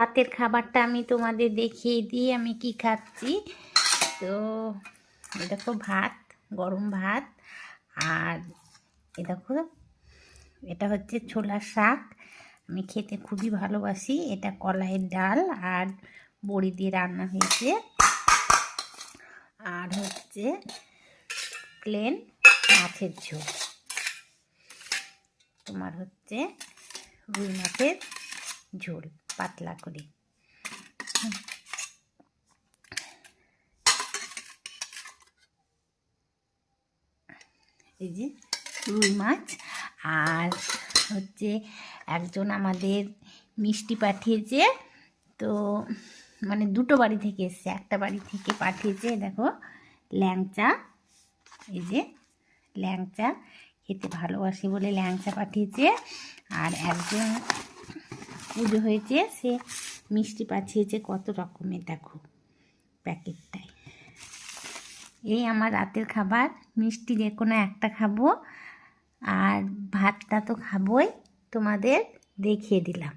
রাতের খাবারটা আমি তোমাদের দেখিয়ে দিই আমি কি খাচ্ছি। তো এ দেখো ভাত, গরম ভাত, আর এ দেখো এটা হচ্ছে ছোলার শাক। আমি খেতে খুবই ভালোবাসি। এটা কলাইয়ের ডাল আর বড়ি দিয়ে রান্না হয়েছে। আর হচ্ছে প্লেন মাছের ঝোল, তোমার হচ্ছে রুই মাছের ঝোল পাতলা করে। এই যে রুই মাছ। আর হচ্ছে একজন আমাদের মিষ্টি পাঠিয়েছে, তো মানে দুটো বাড়ি থেকে এসছে, একটা বাড়ি থেকে পাঠিয়েছে দেখো ল্যাংচা। এই যে ল্যাংচা খেতে ভালোবাসে বলে ল্যাংচা পাঠিয়েছে। আর একজন পুজো হয়েছে, সে মিষ্টি পাঠিয়েছে কত রকমের দেখো প্যাকেটটায়। এই আমার রাতের খাবার, মিষ্টি যে কোনো একটা খাবো আর ভাতটা তো খাবোই, তোমাদের দেখিয়ে দিলাম।